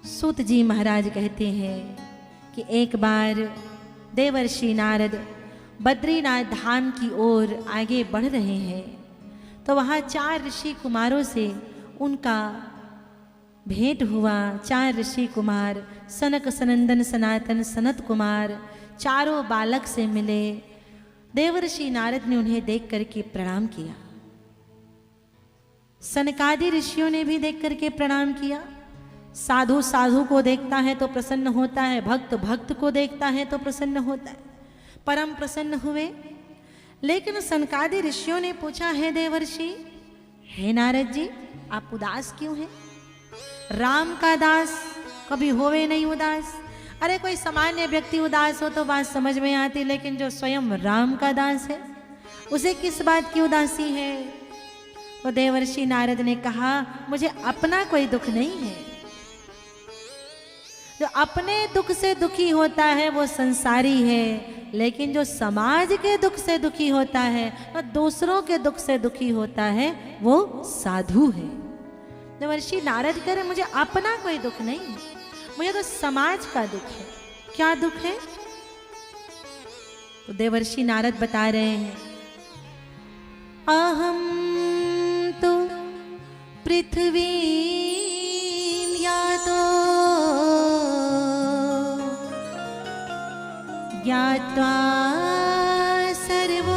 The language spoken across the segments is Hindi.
सूत जी महाराज कहते हैं कि एक बार देवर्षि नारद बद्रीनाथ धाम की ओर आगे बढ़ रहे हैं, तो वहाँ 4 ऋषि कुमारों से उनका भेंट हुआ। 4 ऋषि कुमार सनक सनंदन सनातन सनत कुमार चारों बालक से मिले। देवर्षि नारद ने उन्हें देख करके प्रणाम किया। सनकादि ऋषियों ने भी देख करके प्रणाम किया। साधु साधु को देखता है तो प्रसन्न होता है, भक्त भक्त को देखता है तो प्रसन्न होता है, परम प्रसन्न हुए। लेकिन सनकादि ऋषियों ने पूछा, है देवर्षि, हे नारद जी, आप उदास क्यों हैं? राम का दास कभी होवे नहीं उदास। अरे कोई सामान्य व्यक्ति उदास हो तो बात समझ में आती, लेकिन जो स्वयं राम का दास है उसे किस बात की उदासी है? तो देवर्षि नारद ने कहा, मुझे अपना कोई दुख नहीं है। जो अपने दुख से दुखी होता है वो संसारी है, लेकिन जो समाज के दुख से दुखी होता है और दूसरों के दुख से दुखी होता है वो साधु है। देवर्षि नारद कह रहे, मुझे अपना कोई दुख नहीं है, मुझे तो समाज का दुख है। क्या दुख है? तो देवर्षि नारद बता रहे हैं, अहम तो पृथ्वी यातो ज्ञात्वा सर्वोत्तमामिति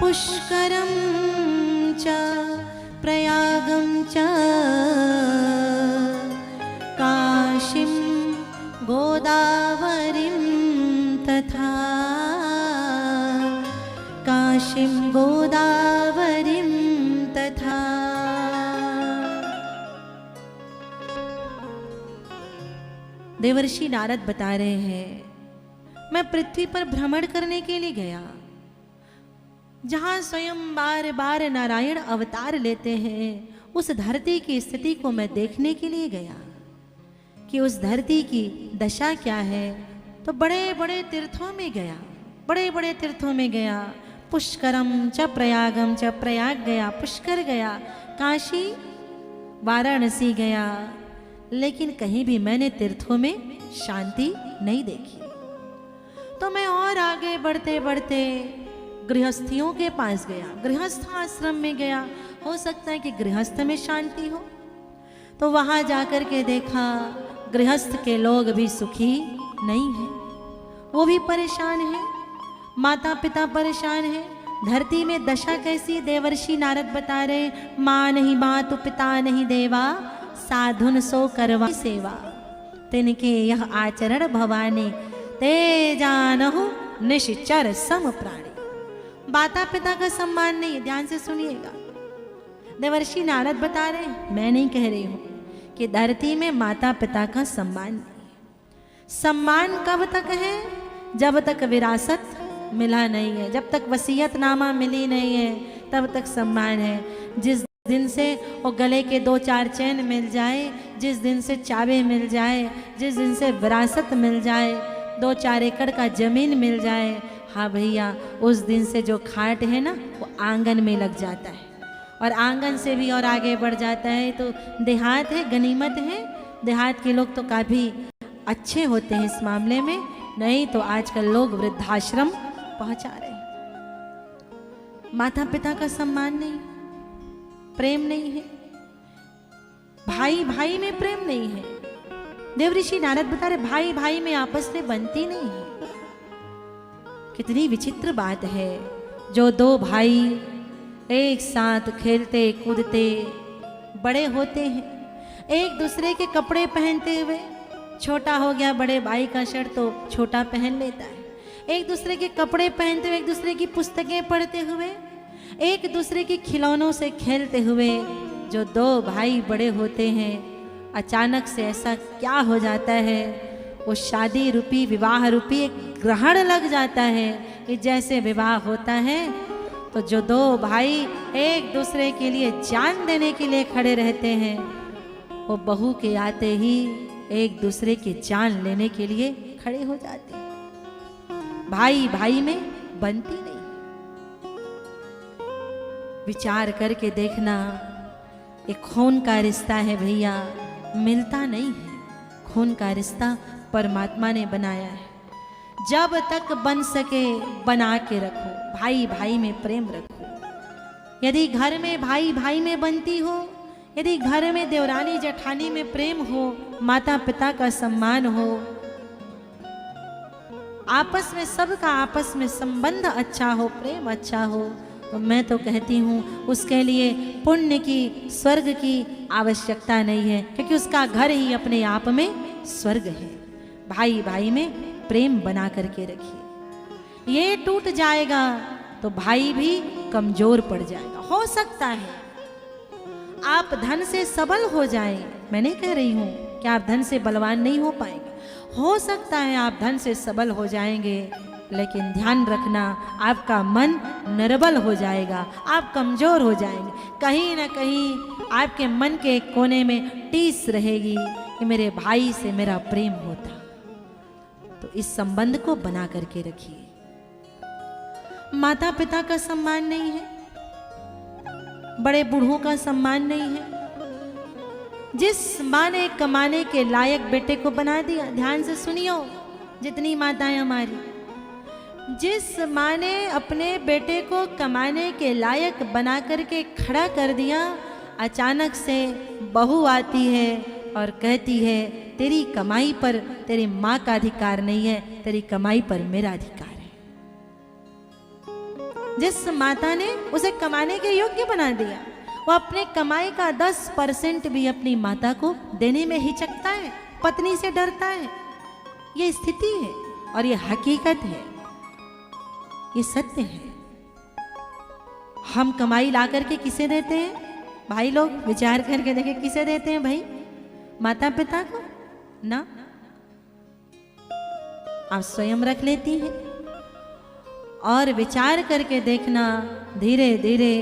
पुष्करं च प्रयागं च काशीं गोदावरीं तथा काशीं गोदावरीं तथा। देवर्षि नारद बता रहे हैं, मैं पृथ्वी पर भ्रमण करने के लिए गया, जहां स्वयं बार बार नारायण अवतार लेते हैं, उस धरती की स्थिति को मैं देखने के लिए गया कि उस धरती की दशा क्या है। तो बड़े बड़े तीर्थों में गया, बड़े बड़े तीर्थों में गया। पुष्करम च प्रयागम च, प्रयाग गया, पुष्कर गया, काशी वाराणसी गया, लेकिन कहीं भी मैंने तीर्थों में शांति नहीं देखी। तो मैं और आगे बढ़ते बढ़ते गृहस्थियों के पास गया, गृहस्थ आश्रम में गया। हो सकता है कि गृहस्थ में शांति हो। तो वहां जाकर के देखा गृहस्थ के लोग भी सुखी नहीं हैं, वो भी परेशान हैं, माता पिता परेशान हैं। धरती में दशा कैसी? देवर्षि नारद बता रहे, माँ नहीं मातु पिता नहीं देवा, साधुन सो करवा सेवा, तिनके यह आचरण भवानी, ते जानहु निश्चर सम प्राणी। माता पिता का सम्मान नहीं है, ध्यान से सुनिएगा। देवर्षि नारद बता रहे, मैं नहीं कह रही हूं कि धरती में माता पिता का सम्मान नहीं। सम्मान कब तक है? जब तक विरासत मिला नहीं है, जब तक वसीयतनामा मिली नहीं है, तब तक सम्मान है। जिस दिन से वो गले के 2-4 चैन मिल जाए, जिस दिन से चाबी मिल जाए, जिस दिन से विरासत मिल जाए, 2-4 एकड़ का जमीन मिल जाए, हाँ भैया, उस दिन से जो खाट है ना वो आंगन में लग जाता है, और आंगन से भी और आगे बढ़ जाता है। तो देहात है, गनीमत है। देहात के लोग तो काफ़ी अच्छे होते हैं इस मामले में, नहीं तो आजकल लोग वृद्धाश्रम पहुंचा रहे हैं। माता पिता का सम्मान नहीं, प्रेम नहीं है, भाई भाई में प्रेम नहीं है। देवर्षि नारद बता रहे, भाई भाई में आपस में बनती नहीं है। कितनी विचित्र बात है, जो 2 भाई एक साथ खेलते कूदते बड़े होते हैं, एक दूसरे के कपड़े पहनते हुए, छोटा हो गया बड़े भाई का शर्ट तो छोटा पहन लेता है, एक दूसरे के कपड़े पहनते हुए, एक दूसरे की पुस्तकें पढ़ते हुए, एक दूसरे के खिलौनों से खेलते हुए जो 2 भाई बड़े होते हैं, अचानक से ऐसा क्या हो जाता है, वो शादी रूपी विवाह रूपी एक ग्रहण लग जाता है कि जैसे विवाह होता है तो जो 2 भाई एक दूसरे के लिए जान देने के लिए खड़े रहते हैं, वो बहू के आते ही एक दूसरे की जान लेने के लिए खड़े हो जाते हैं। भाई भाई में बनती नहीं। विचार करके देखना, एक खून का रिश्ता है भैया, मिलता नहीं है। खून का रिश्ता परमात्मा ने बनाया है। जब तक बन सके बना के रखो, भाई भाई में प्रेम रखो। यदि घर में भाई भाई में बनती हो, यदि घर में देवरानी जेठानी में प्रेम हो, माता पिता का सम्मान हो, आपस में सबका आपस में संबंध अच्छा हो, प्रेम अच्छा हो, तो मैं तो कहती हूँ उसके लिए पुण्य की, स्वर्ग की आवश्यकता नहीं है, क्योंकि उसका घर ही अपने आप में स्वर्ग है। भाई भाई में प्रेम बना करके रखिए। ये टूट जाएगा तो भाई भी कमजोर पड़ जाएगा। हो सकता है आप धन से सबल हो जाएं, मैं नहीं कह रही हूँ कि आप धन से बलवान नहीं हो पाएंगे। हो सकता है आप धन से सबल हो जाएंगे, लेकिन ध्यान रखना आपका मन निर्बल हो जाएगा, आप कमजोर हो जाएंगे। कहीं ना कहीं आपके मन के एक कोने में टीस रहेगी कि मेरे भाई से मेरा प्रेम होता। तो इस संबंध को बना करके रखिए। माता पिता का सम्मान नहीं है, बड़े बूढ़ों का सम्मान नहीं है। जिस माँ ने कमाने के लायक बेटे को बना दिया, ध्यान से सुनियो जितनी माताएं हमारी, जिस माँ ने अपने बेटे को कमाने के लायक बना करके खड़ा कर दिया, अचानक से बहू आती है और कहती है तेरी कमाई पर तेरी माँ का अधिकार नहीं है, तेरी कमाई पर मेरा अधिकार है। जिस माता ने उसे कमाने के योग्य बना दिया, वो अपने कमाई का 10% भी अपनी माता को देने में हिचकता है, पत्नी से डरता है। ये स्थिति है और ये हकीकत है, ये सत्य है। हम कमाई ला करके किसे देते हैं? भाई लोग विचार करके देखें, किसे देते हैं भाई? माता पिता को ना, आप स्वयं रख लेती हैं। और विचार करके देखना, धीरे धीरे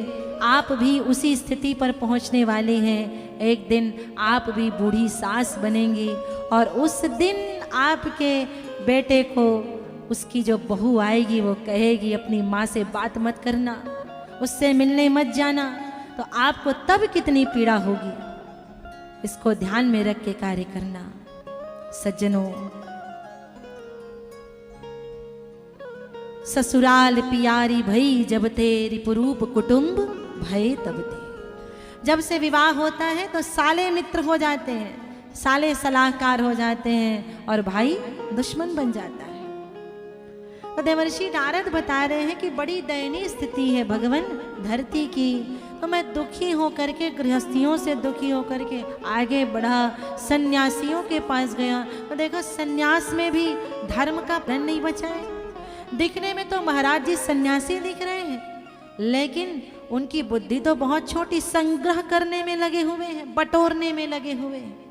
आप भी उसी स्थिति पर पहुंचने वाले हैं। एक दिन आप भी बूढ़ी सास बनेंगी और उस दिन आपके बेटे को उसकी जो बहू आएगी वो कहेगी अपनी माँ से बात मत करना, उससे मिलने मत जाना, तो आपको तब कितनी पीड़ा होगी। इसको ध्यान में रख के कार्य करना। सज्जनों, ससुराल पियारी भई जब तेरी पुरूप कुटुंब भय तब ते। जब से विवाह होता है तो साले मित्र हो जाते हैं, साले सलाहकार हो जाते हैं और भाई दुश्मन बन जाता है। तो देवर्षि नारद बता रहे हैं कि बड़ी दयनीय स्थिति है भगवान धरती की। तो मैं दुखी होकर के, गृहस्थियों से दुखी होकर के आगे बढ़ा, सन्यासियों के पास गया। तो देखो सन्यास में भी धर्म का धन नहीं बचा है। दिखने में तो महाराज जी सन्यासी दिख रहे हैं, लेकिन उनकी बुद्धि तो बहुत छोटी, संग्रह करने में लगे हुए हैं, बटोरने में लगे हुए हैं।